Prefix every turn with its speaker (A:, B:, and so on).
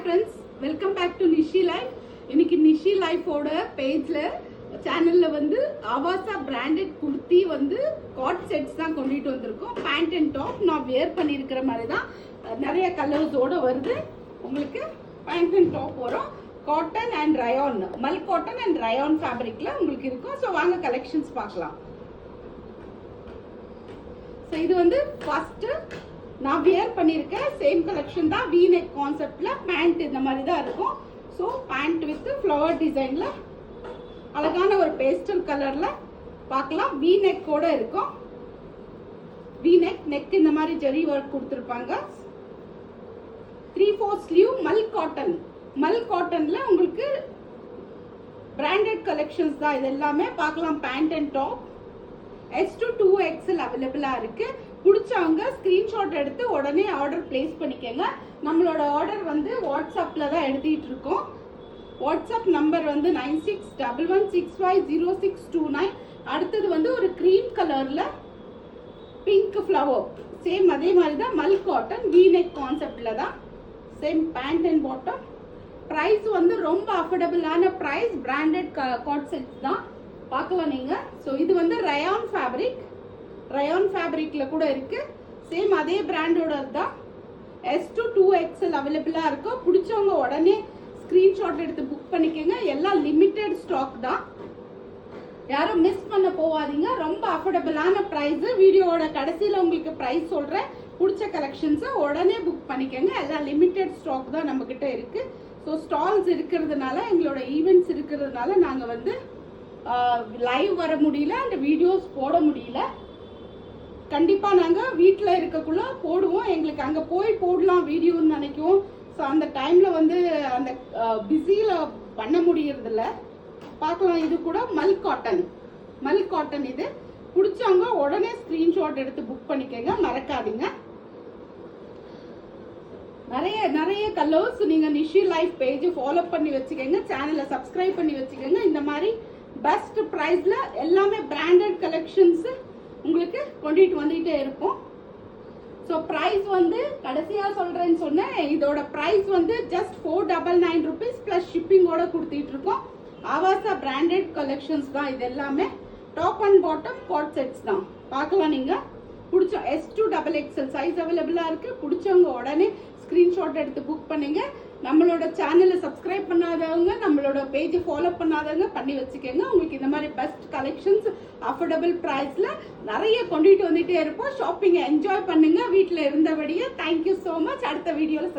A: Friends, welcome back to Nishi life. இன்னைக்கு நிஷி லைஃபோட பேஜ்ல சேனல்ல வந்து ஆவாசா பிராண்டட் குர்த்தி வந்து காட் செட்ஸ் தான் கொண்டுட்டு வந்திருக்கோம். பேண்ட் அண்ட் டாப் நான் வேர் பண்ணியிருக்கிற மாதிரி தான் நிறைய கலர்ஸோட வருது. உங்களுக்கு பேண்ட் அண்ட் டாப் வரும். Cotton and rayon, Mal cotton and rayon ஃபேப்ரிக்ல உங்களுக்கு இருக்கும். ஸோ வாங்க கலெக்ஷன்ஸ் பார்க்கலாம். ஸோ இது வந்து ஃபர்ஸ்ட் நான் வியர் பண்ணியிருக்கேன். சேம் கலெக்ஷன் தான். வி நெக் கான்செப்ட்ல பேண்ட் இந்த மாதிரி தான் இருக்கும். ஸோ பேண்ட் வித் ஃப்ளவர் டிசைன்ல அழகான ஒரு பேஸ்டல் கலர்ல பார்க்கலாம். வி நெக்கோட இருக்கும். வி நெக் இந்த மாதிரி ஜெரி ஒர்க் கொடுத்துருப்பாங்க. 3/4 ஸ்லீவ் மல் காட்டன். மல் காட்டன்ல உங்களுக்கு பிராண்டட் கலெக்ஷன்ஸ் தான் இது எல்லாமே. பார்க்கலாம். Pant and top S to 2XL அவைலபிளா இருக்கு. பிடிச்சவங்க ஸ்கிரீன்ஷாட் எடுத்து உடனே ஆர்டர் பிளேஸ் பண்ணிக்கோங்க. நம்மளோட ஆர்டர் வந்து வாட்ஸ்அப்ல தான் எடுத்துட்டு இருக்கோம். வாட்ஸ்அப் நம்பர் வந்து 9611650629. அடுத்தது வந்து ஒரு கிரீம் கலர்ல பிங்க் ஃப்ளவர். சேம் அதே மாதிரி தான் மல் காட்டன் வி நெக் கான்செப்ட்ல தான். Same pant and bottom. Price வந்து ரொம்ப அஃபோர்டபுளான பிரைஸ். பிராண்டட் காட் செட்ஸ் தான். பார்க்கலாம் நீங்க. ஸோ இது வந்து ரயான் ஃபேப்ரிக். ரயான் ஃபேப்ரிக்ல கூட இருக்கு. சேம் அதே பிராண்டோட தான். S to 2XL அவைலபிளா இருக்கும். பிடிச்சவங்க உடனே ஸ்கிரீன்ஷாட் எடுத்து புக் பண்ணிக்கோங்க. எல்லாம் லிமிடெட் ஸ்டாக் தான். யாரும் மிஸ் பண்ண போவாதீங்க. ரொம்ப அஃபோர்டபுளான பிரைஸ். வீடியோவோட கடைசியில் உங்களுக்கு பிரைஸ் சொல்றேன். பிடிச்ச கலெக்ஷன்ஸை உடனே புக் பண்ணிக்கோங்க. எல்லாம் லிமிடெட் ஸ்டாக் தான் நம்ம கிட்ட இருக்கு. ஸோ ஸ்டால்ஸ் இருக்கிறதுனால, எங்களோட ஈவெண்ட்ஸ் இருக்கிறதுனால நாங்கள் வந்து லைவ் வர முடியல, அந்த வீடியோஸ் போட முடியல. கண்டிப்பா நாங்க வீட்டில் இருக்கக்குள்ள போடுவோம். எங்களுக்கு அங்க போய் போடலாம் வீடியோன்னு நினைக்குவோம். ஸோ அந்த டைம்ல வந்து அந்த பிஸியில பண்ண முடியறதில்ல. பார்க்கலாம். இது கூட மல் காட்டன். மல் காட்டன் இது. பிடிச்சவங்க உடனே ஸ்கிரீன்ஷாட் எடுத்து புக் பண்ணிக்கோங்க. மறக்காதீங்க. நிறைய கலர்ஸ். நீங்க நிஷி லைஃப் பேஜ் ஃபாலோ பண்ணி வச்சுக்கோங்க. சேனலை சப்ஸ்கிரைப் பண்ணி வச்சுக்கோங்க. இந்த மாதிரி பெஸ்ட் பிரைஸ்ல எல்லாமே பிராண்டட் கலெக்ஷன்ஸ் உங்களுக்கு கொண்டுட்டு வந்துட்டே இருக்கும். ஸோ பிரைஸ் வந்து கடைசியா சொல்றேன்னு சொன்னேன். இதோட பிரைஸ் வந்து ஜஸ்ட் 499 ருபீஸ் பிளஸ் ஷிப்பிங்கோட கொடுத்துட்டு இருக்கோம். ஆவாசா பிராண்டட் கலெக்ஷன்ஸ் தான் இது எல்லாமே. Top and bottom co-ord sets தான். பார்க்கலாம். நீங்க பிடிச்ச S to XXL சைஸ் அவைலபிளா இருக்கு. பிடிச்சவங்க உடனே ஸ்கிரீன்ஷாட் எடுத்து புக் பண்ணுங்க. நம்மளோட சேனலை சப்ஸ்கிரைப் பண்ணாதவங்க, நம்மளோட பேஜ் ஃபாலோ பண்ணாதவங்க பண்ணி வச்சுக்கோங்க. உங்களுக்கு இந்த மாதிரி பெஸ்ட் கலெக்ஷன்ஸ் அஃபோர்டபுள் பிரைஸ்ல நிறைய கொண்டுட்டு வந்துட்டே இருப்போம். ஷாப்பிங்கை என்ஜாய் பண்ணுங்க வீட்டில் இருந்தபடியே. Thank you so much. அடுத்த வீடியோவில்